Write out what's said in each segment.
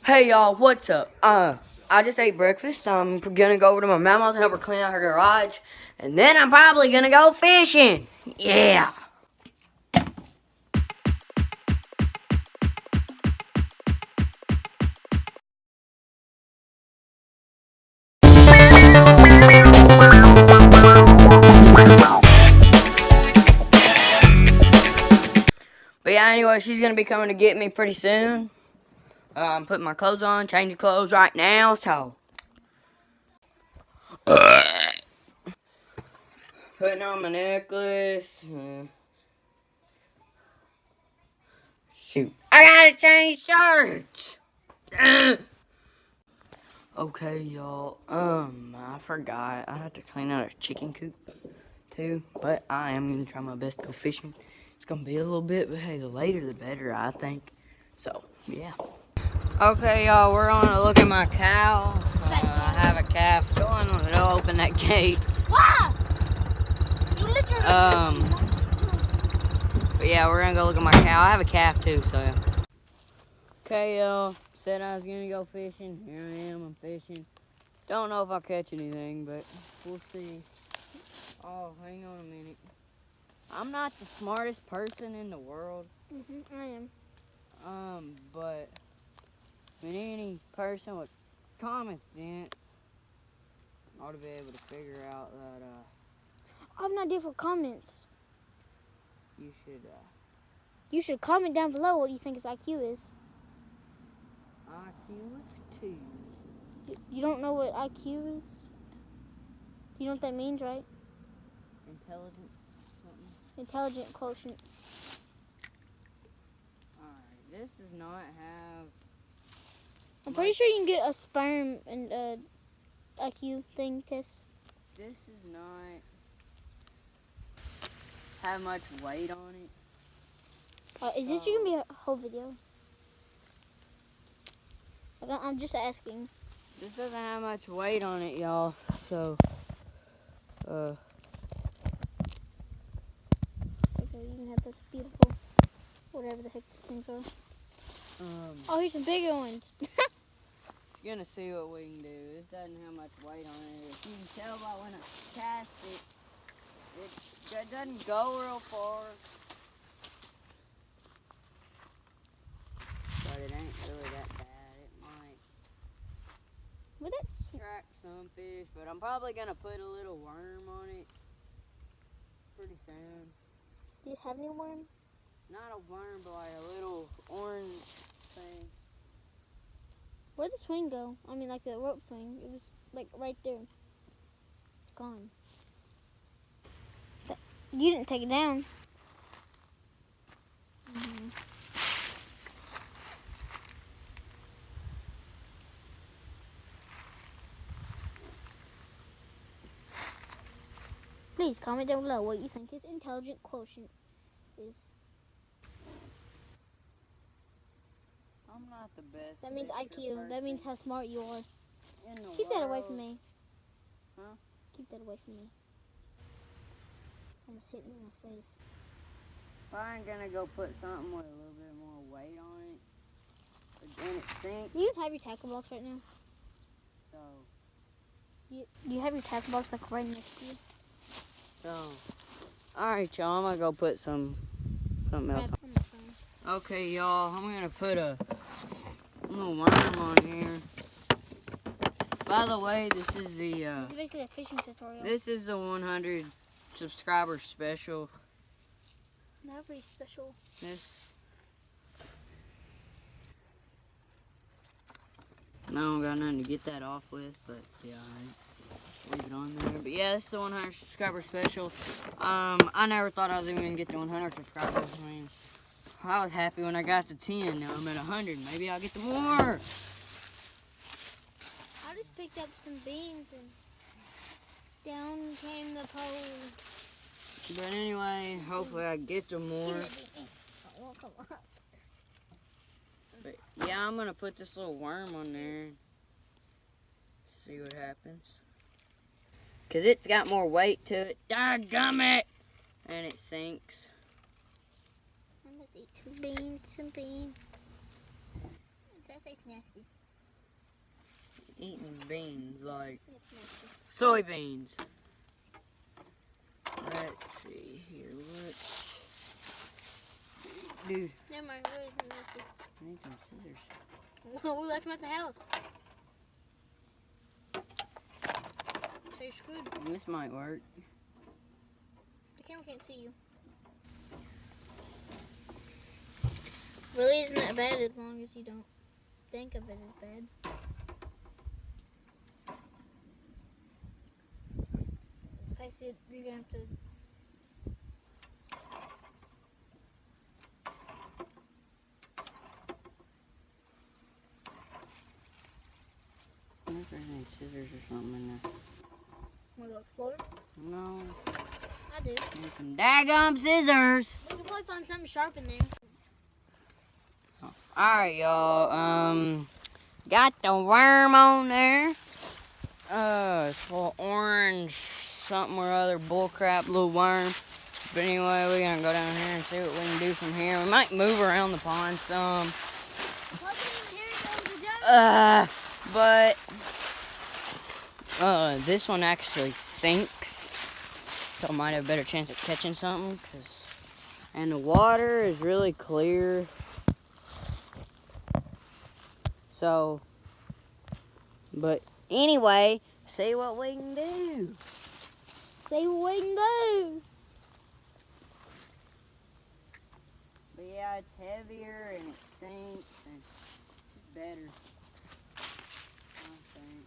Hey y'all, what's up? I just ate breakfast. I'm gonna go over to my mama's and help her clean out her garage, and then I'm probably gonna go fishing. Yeah. But yeah, anyway, she's gonna be coming to get me pretty soon. I'm putting my clothes on, changing clothes right now, so. Putting on my necklace. Shoot. I gotta change shirts! Okay, y'all. I forgot. I had to clean out a chicken coop, too. But I am gonna try my best to go fishing. It's gonna be a little bit, but hey, the later the better, I think. So, yeah. Okay, y'all, we're on a look at my cow. I have a calf. Go on, open that gate. Wow! You literally. But yeah, we're gonna go look at my cow. I have a calf too, so yeah. Okay, y'all. Said I was gonna go fishing. Here I am. I'm fishing. Don't know if I'll catch anything, but we'll see. Oh, hang on a minute. I'm not the smartest person in the world. I am. But any person with common sense ought to be able to figure out that I have an idea for comments. you should You should comment down below what you think his IQ is. IQ of 2. You don't know what IQ is? You know what that means, right? Intelligent something. Intelligent quotient. Alright, this does not have. I'm pretty sure you can get a sperm and IQ thing test. This does not have much weight on it. Is this gonna be a whole video? I'm just asking. This doesn't have much weight on it, y'all. So, Okay, you can have those beautiful, whatever the heck these things are. Oh, here's some bigger ones. You're gonna see what we can do. This doesn't have much weight on it. If you can tell by when I cast it, it doesn't go real far. But it ain't really that bad. It might Would that attract some fish, but I'm probably gonna put a little worm on it pretty soon. Do you have any worms? Not a worm, but like a little orange thing. Where'd the swing go? I mean, like the rope swing. It was like right there. It's gone. You didn't take it down. Please comment down below what you think his intelligent quotient is. I'm not the best. That means IQ. Person That means how smart you are. in the Keep that away world. from me. Huh? Keep that away from me. Almost hit me in my face. I'm gonna go put something with a little bit more weight on it. But then it sinks. Do you have your tackle box right now? So, Do you have your tackle box like right next to you? alright, y'all. I'm gonna go put something else on. Okay, y'all. I'm gonna put a little worm on here. By the way, this is the This is basically a fishing tutorial. this is the 100 subscriber special. Not very special. This. I don't got nothing to get that off with, but yeah, I leave it on there. But yeah, this is the 100 subscriber special. I never thought I was even gonna get to 100 subscribers. I mean, I was happy when I got to 10. Now I'm at 100. Maybe I'll get to more. I just picked up some beans and down came the pole. But anyway, hopefully I get to more. Come on. But yeah, I'm gonna put this little worm on there. See what happens. Cause it's got more weight to it. Dadgummit! And it sinks. I'm gonna eat some beans, That tastes nasty. eating beans, like It's nasty. soybeans. Let's see here. Let's... Dude, Never mind, really isn't nasty. I need some scissors. Well, we left them at the house. So you're screwed. This might work. The camera can't see you. Really isn't that bad as long as you don't think of it as bad. If I see it, you're gonna have to. I wonder if there's any scissors or something in there. Wanna go explore? No. I do. Need some daggum scissors. We can probably find something sharp in there. Alright, y'all. Got the worm on there. It's full of orange, something or other, bullcrap, little worm. But anyway, we're gonna go down here and see what we can do from here. We might move around the pond some. But this one actually sinks, so I might have a better chance of catching something. And the water is really clear. So, but anyway, see what we can do. See what we can do. But yeah, it's heavier and it sinks and it's better, I think.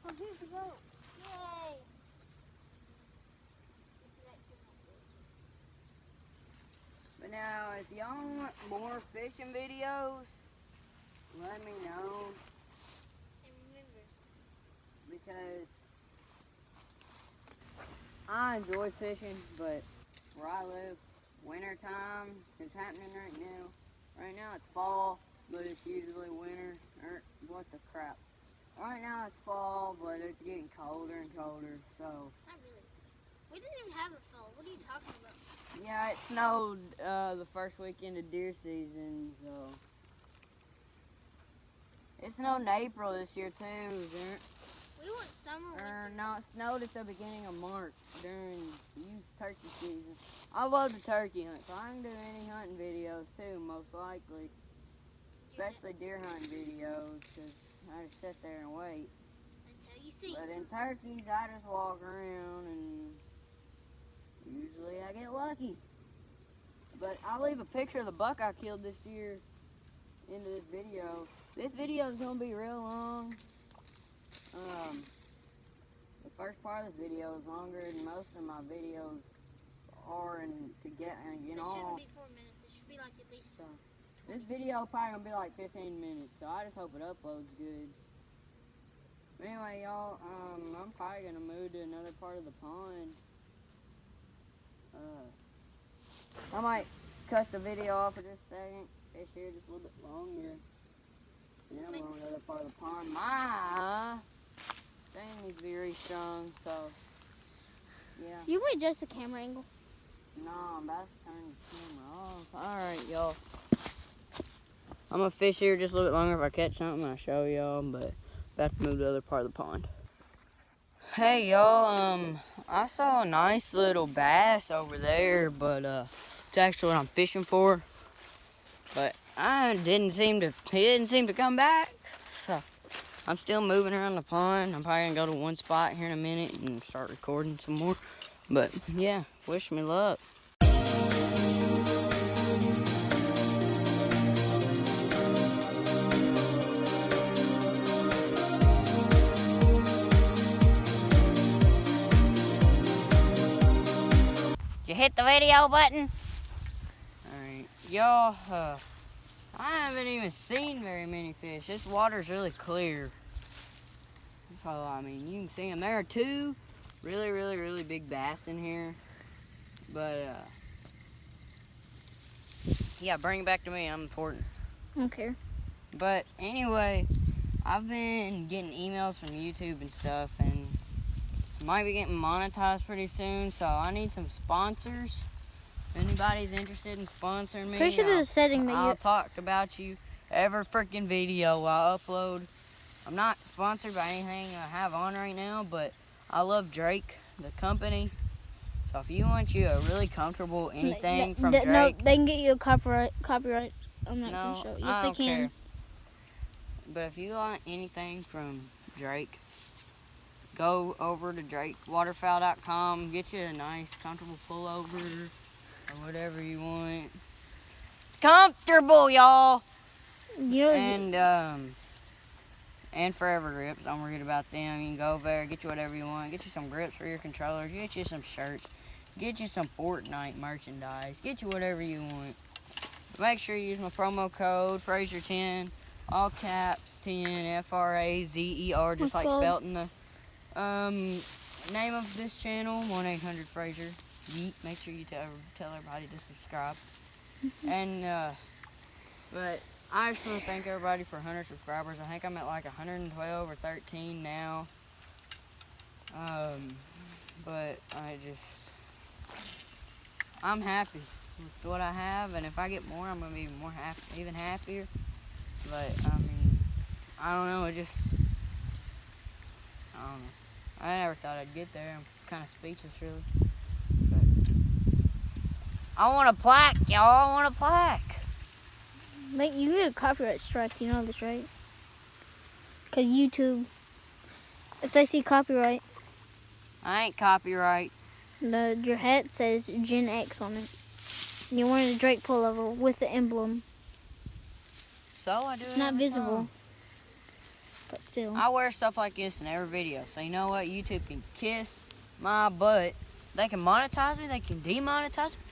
Oh, here's the boat. Yay. But now, if y'all want more fishing videos, let me know, And remember, because I enjoy fishing, but where I live, winter time is happening right now. Right now it's fall, but it's usually winter. Or what the crap? Right now it's fall, but it's getting colder and colder. So not really. We didn't even have a fall. What are you talking about? yeah, it snowed the first weekend of deer season. So it snowed in April this year too. We want summer. No, it snowed at the beginning of March during youth turkey season. I love to turkey hunt, so I can do any hunting videos too, most likely. Especially deer hunting videos, because I just sit there and wait. Until you see But in something. turkeys, I just walk around and usually I get lucky. But I'll leave a picture of the buck I killed this year into this video. This video is going to be real long. The first part of this video is longer than most of my videos are, and to get It all. shouldn't be 4 minutes. It should be like at least. So, this video probably gonna be like 15 minutes, so I just hope it uploads good. But anyway, y'all, I'm probably gonna move to another part of the pond. I might cut the video off for just a second, fish here just a little bit longer. Then I'm going to another part of the pond. My thing needs to be restrung, so yeah. You might adjust the camera angle. No, I'm about to turn the camera off. Alright, y'all. I'm gonna fish here just a little bit longer. If I catch something, I'll show y'all, but about to move to the other part of the pond. Hey, y'all, I saw a nice little bass over there, but it's actually what I'm fishing for. But he didn't seem to come back. So I'm still moving around the pond. I'm probably gonna go to one spot here in a minute and start recording some more. But yeah, wish me luck. You hit the video button? Alright, y'all, I haven't even seen very many fish. This water's really clear. So, I mean, you can see them. There are two really big bass in here. But, yeah, bring it back to me. I'm important. I don't care. But, anyway, I've been getting emails from YouTube and stuff, and might be getting monetized pretty soon, so I need some sponsors. If anybody's interested in sponsoring me, Pretty sure there's a setting that I'll talk about you every freaking video I upload. I'm not sponsored by anything I have on right now, but I love Drake, the company. So if you want you a really comfortable anything from Drake. No, they can get you a copyright. I'm not No, gonna show. Yes, I they don't can. care. But if you want anything from Drake, go over to DrakeWaterfowl.com. Get you a nice, comfortable pullover or whatever you want. It's comfortable, y'all. You know, And Forever Grips. Don't worry about them. You can go over there, get you whatever you want. Get you some grips for your controllers. Get you some shirts. Get you some Fortnite merchandise. Get you whatever you want. Make sure you use my promo code Fraser10, all caps 10, FRAZER, just like spelled in the name of this channel, 1-800-FRASER. Yeet. Make sure you tell everybody to subscribe. And but I just want to thank everybody for 100 subscribers. I think I'm at like 112 or 13 now. But I'm happy with what I have, and if I get more, I'm gonna be even happier. But I mean, I don't know. I don't know. I never thought I'd get there. I'm kind of speechless, really. But I want a plaque, y'all. I want a plaque. Mate, you get a copyright strike. You know this, right? Cause YouTube, if they see copyright, I ain't copyright. your hat says Gen X on it. And you're wearing a Drake pullover with the emblem. So I do it. It's not every visible, time. but still. I wear stuff like this in every video. So you know what? YouTube can kiss my butt. They can monetize me. They can demonetize me.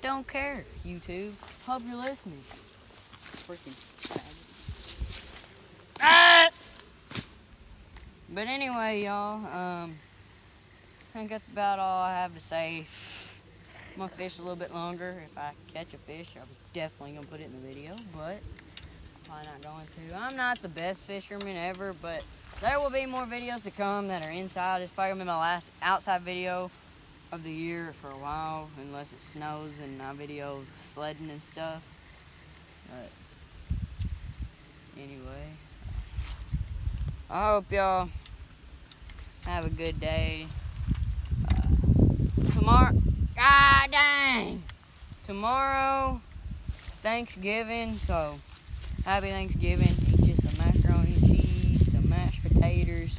Don't care, YouTube. Hope you're listening. Freaking faggot. But anyway, y'all, I think that's about all I have to say. I'm gonna fish a little bit longer. If I catch a fish, I'm definitely gonna put it in the video, but I'm probably not going to. I'm not the best fisherman ever, but there will be more videos to come that are inside. It's probably gonna be my last outside video of the year for a while, unless it snows and I video sledding and stuff. But anyway, I hope y'all have a good day. Tomorrow, god dang, tomorrow is Thanksgiving, so happy Thanksgiving. Eat you some macaroni and cheese, some mashed potatoes,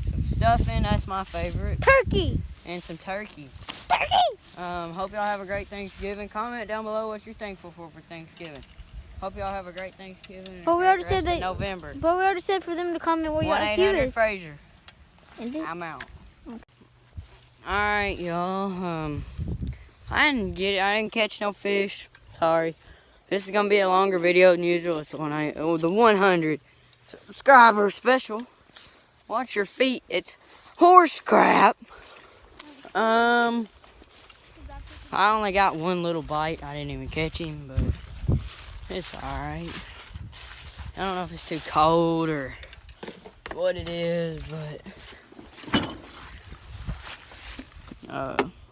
some stuffing, that's my favorite. Turkey! And some turkey. Turkey! Hope y'all have a great Thanksgiving. Comment down below what you're thankful for Thanksgiving. Hope y'all have a great Thanksgiving. And But we already said that November. But we already said for them to comment what your IQ is. 1-800-FRASER. I'm out. Okay. Alright, y'all. I didn't catch no fish. Sorry. This is gonna be a longer video than usual. It's the 100 subscriber special. Watch your feet. It's horse crap. I only got one little bite. I didn't even catch him, but it's alright. I don't know if it's too cold or what it is, but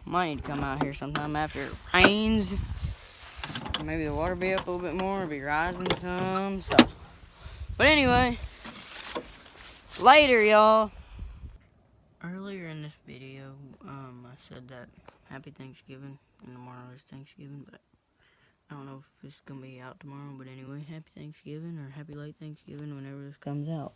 might need to come out here sometime after it rains. Maybe the water be up a little bit more, be rising some. So, but anyway, later, y'all. Earlier in this video, I said that Happy Thanksgiving, and tomorrow is Thanksgiving, but I don't know if it's gonna be out tomorrow. But anyway, Happy Thanksgiving or Happy Late Thanksgiving whenever this comes out.